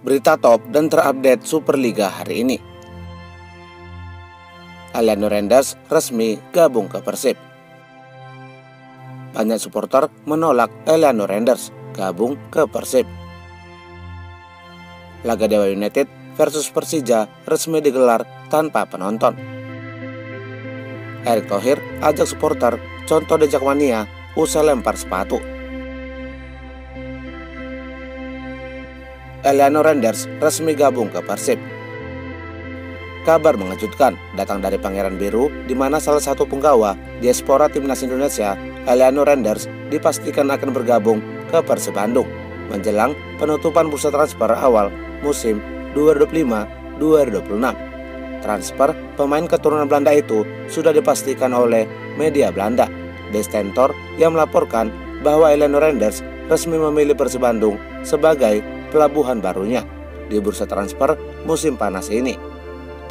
Berita top dan terupdate Superliga hari ini. Aliano Renders resmi gabung ke Persib. Banyak supporter menolak Aliano Renders gabung ke Persib. Laga Dewa United versus Persija resmi digelar tanpa penonton. Erick Thohir ajak supporter contoh The Jakmania usai lempar sepatu. Aliano Renders resmi gabung ke Persib. Kabar mengejutkan datang dari Pangeran Biru, di mana salah satu penggawa diaspora timnas Indonesia, Aliano Renders, dipastikan akan bergabung ke Persib Bandung menjelang penutupan bursa transfer awal musim 2025-2026. Transfer pemain keturunan Belanda itu sudah dipastikan oleh media Belanda. De Stentor yang melaporkan bahwa Aliano Renders resmi memilih Persib Bandung sebagai pelabuhan barunya di bursa transfer musim panas ini.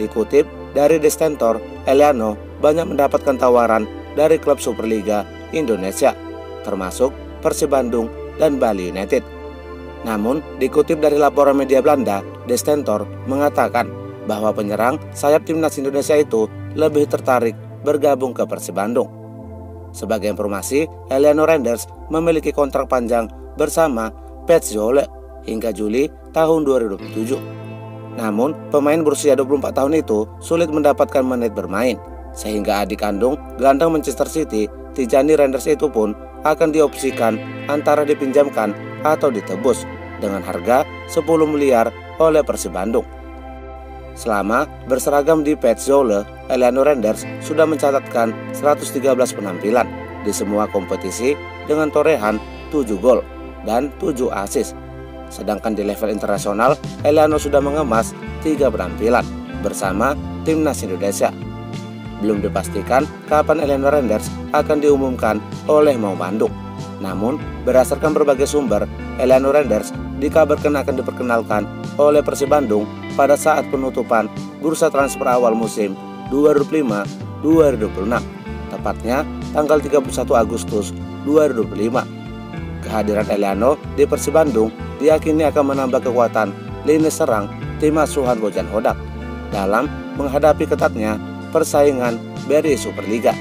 Dikutip dari De Stentor, Aliano banyak mendapatkan tawaran dari klub Superliga Indonesia, termasuk Persib Bandung dan Bali United. Namun, dikutip dari laporan media Belanda, De Stentor mengatakan bahwa penyerang sayap timnas Indonesia itu lebih tertarik bergabung ke Persib Bandung. Sebagai informasi, Aliano Renders memiliki kontrak panjang bersama Petzolle hingga Juli tahun 2027. Namun, pemain berusia 24 tahun itu sulit mendapatkan menit bermain, sehingga adik kandung gelandang Manchester City, Tijani Renders itu pun akan diopsikan antara dipinjamkan atau ditebus dengan harga 10 miliar oleh Persib Bandung. Selama berseragam di Petzolle, Aliano Renders sudah mencatatkan 113 penampilan di semua kompetisi dengan torehan 7 gol dan 7 assist. Sedangkan di level internasional, Aliano sudah mengemas 3 penampilan bersama timnas Indonesia. Belum dipastikan kapan Aliano Renders akan diumumkan oleh Mau Bandung. Namun, berdasarkan berbagai sumber, Aliano Renders dikabarkan akan diperkenalkan oleh Persib Bandung pada saat penutupan bursa transfer awal musim 2025-2026, tepatnya tanggal 31 Agustus 2025. Kehadiran Aliano di Persib Bandung diyakini akan menambah kekuatan lini serang tim asuhan Bojan Hodak dalam menghadapi ketatnya persaingan BRI Superliga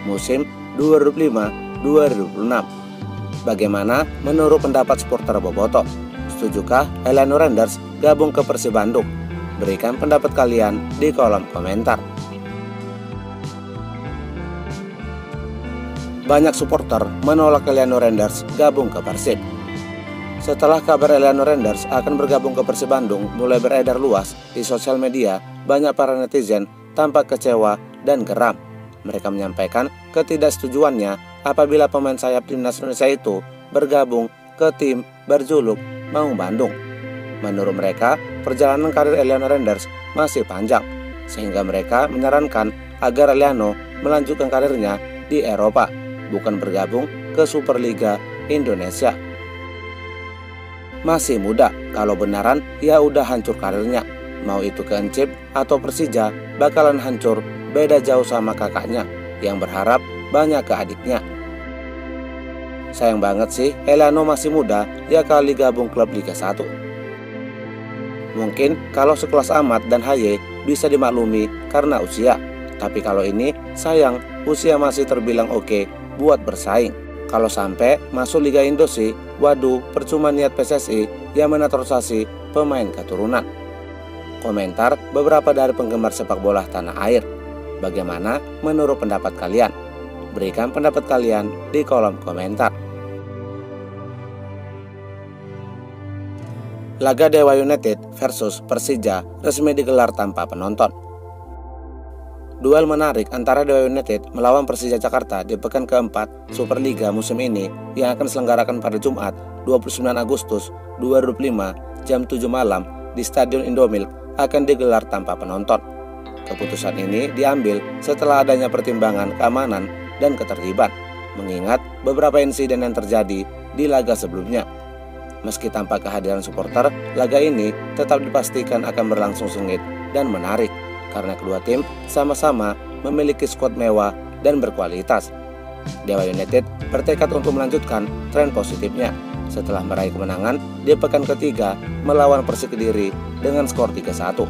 musim 2025-2026. Bagaimana menurut pendapat supporter Bobotoh? Setujukah Aliano Renders gabung ke Persib Bandung? Berikan pendapat kalian di kolom komentar. Banyak supporter menolak Aliano Renders gabung ke Persib. Setelah kabar Aliano Renders akan bergabung ke Persib Bandung mulai beredar luas di sosial media, banyak para netizen tampak kecewa dan geram. Mereka menyampaikan ketidaksetujuannya apabila pemain sayap timnas Indonesia itu bergabung ke tim berjuluk Maung Bandung. Menurut mereka, perjalanan karir Aliano Renders masih panjang, sehingga mereka menyarankan agar Aliano melanjutkan karirnya di Eropa, bukan bergabung ke Superliga Indonesia. Masih muda, kalau benaran ya udah hancur karirnya. Mau itu ke Encip atau Persija bakalan hancur, beda jauh sama kakaknya yang berharap banyak ke adiknya. Sayang banget sih, Aliano masih muda, ya kali gabung klub Liga 1. Mungkin kalau sekelas Ahmad dan Haye bisa dimaklumi karena usia, tapi kalau ini sayang, usia masih terbilang oke buat bersaing. Kalau sampai masuk Liga Indo sih, waduh, percuma niat PSSI yang menaturalisasi pemain keturunan. Komentar beberapa dari penggemar sepak bola tanah air. Bagaimana menurut pendapat kalian? Berikan pendapat kalian di kolom komentar. Laga Dewa United versus Persija resmi digelar tanpa penonton. Duel menarik antara Dewa United melawan Persija Jakarta di pekan keempat Superliga musim ini yang akan diselenggarakan pada Jumat 29 Agustus 2025 jam 7 malam di Stadion Indomilk akan digelar tanpa penonton. Keputusan ini diambil setelah adanya pertimbangan keamanan dan ketertiban, mengingat beberapa insiden yang terjadi di laga sebelumnya. Meski tanpa kehadiran supporter, laga ini tetap dipastikan akan berlangsung sengit dan menarik, karena kedua tim sama-sama memiliki skuad mewah dan berkualitas. Dewa United bertekad untuk melanjutkan tren positifnya setelah meraih kemenangan di pekan ketiga melawan Persik Kediri dengan skor 3-1.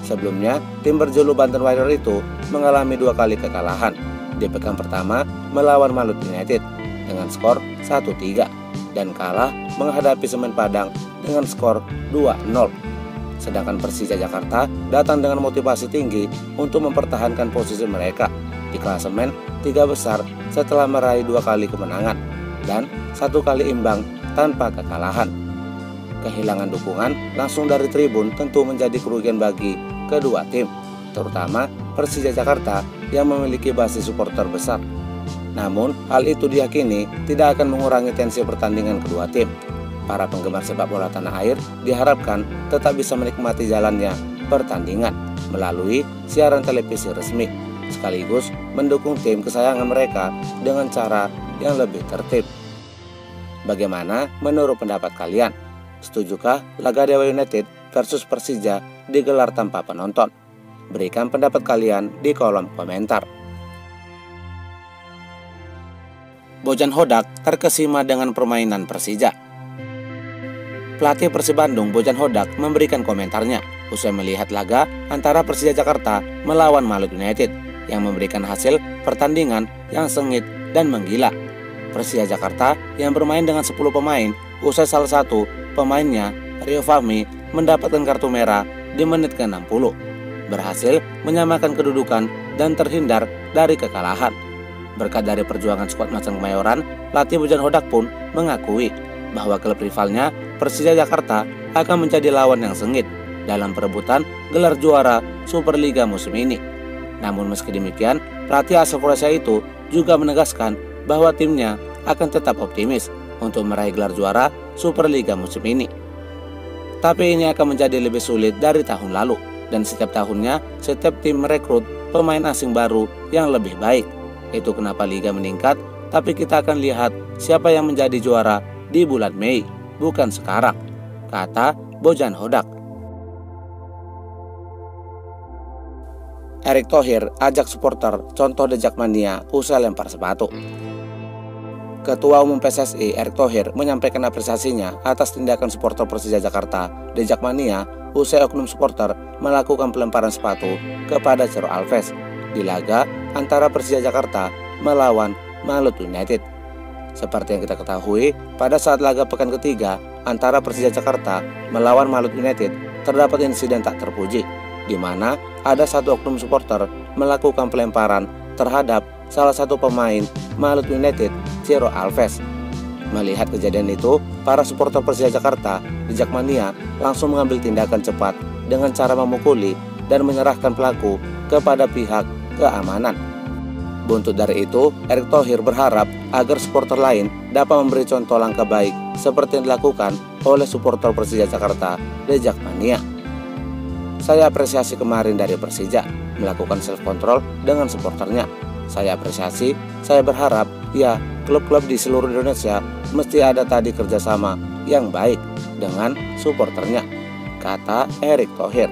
Sebelumnya, tim berjuluk Banten Warrior itu mengalami 2 kali kekalahan. Di pekan pertama melawan Maluku United dengan skor 1-3 dan kalah menghadapi Semen Padang dengan skor 2-0. Sedangkan Persija Jakarta datang dengan motivasi tinggi untuk mempertahankan posisi mereka di klasemen 3 besar setelah meraih 2 kali kemenangan dan 1 kali imbang tanpa kekalahan. Kehilangan dukungan langsung dari tribun tentu menjadi kerugian bagi kedua tim, terutama Persija Jakarta yang memiliki basis supporter besar. Namun, hal itu diyakini tidak akan mengurangi tensi pertandingan kedua tim. Para penggemar sepak bola tanah air diharapkan tetap bisa menikmati jalannya pertandingan melalui siaran televisi resmi, sekaligus mendukung tim kesayangan mereka dengan cara yang lebih tertib. Bagaimana menurut pendapat kalian? Setujukah laga Dewa United versus Persija digelar tanpa penonton? Berikan pendapat kalian di kolom komentar. Bojan Hodak terkesima dengan permainan Persija. Pelatih Persib Bandung Bojan Hodak memberikan komentarnya usai melihat laga antara Persija Jakarta melawan Maluku United yang memberikan hasil pertandingan yang sengit dan menggila. Persija Jakarta yang bermain dengan 10 pemain usai salah satu pemainnya, Rio Fahmi, mendapatkan kartu merah di menit ke-60, berhasil menyamakan kedudukan dan terhindar dari kekalahan. Berkat dari perjuangan skuad Macan Kemayoran, pelatih Bojan Hodak pun mengakui bahwa klub rivalnya Persija Jakarta akan menjadi lawan yang sengit dalam perebutan gelar juara Superliga musim ini. Namun meski demikian, pelatih asal Kroasia itu juga menegaskan bahwa timnya akan tetap optimis untuk meraih gelar juara Superliga musim ini. Tapi ini akan menjadi lebih sulit dari tahun lalu, dan setiap tahunnya setiap tim merekrut pemain asing baru yang lebih baik. Itu kenapa liga meningkat, tapi kita akan lihat siapa yang menjadi juara di bulan Mei, bukan sekarang, kata Bojan Hodak. Erick Thohir ajak supporter contoh The Jackmania usai lempar sepatu. Ketua Umum PSSI Erick Thohir menyampaikan apresiasinya atas tindakan supporter Persija Jakarta The Jackmania usai oknum supporter melakukan pelemparan sepatu kepada Ciro Alves di laga antara Persija Jakarta melawan Maluku United. Seperti yang kita ketahui, pada saat laga pekan ketiga antara Persija Jakarta melawan Maluku United terdapat insiden tak terpuji, di mana ada satu oknum supporter melakukan pelemparan terhadap salah satu pemain Maluku United, Ciro Alves. Melihat kejadian itu, para supporter Persija Jakarta di Jackmania langsung mengambil tindakan cepat dengan cara memukuli dan menyerahkan pelaku kepada pihak keamanan. Buntut dari itu, Erick Thohir berharap agar supporter lain dapat memberi contoh langkah baik seperti yang dilakukan oleh supporter Persija Jakarta di Jackmania. Saya apresiasi kemarin dari Persija melakukan self control dengan supporternya. Saya apresiasi, saya berharap ya klub-klub di seluruh Indonesia mesti ada tadi kerjasama yang baik dengan supporternya, kata Erick Thohir.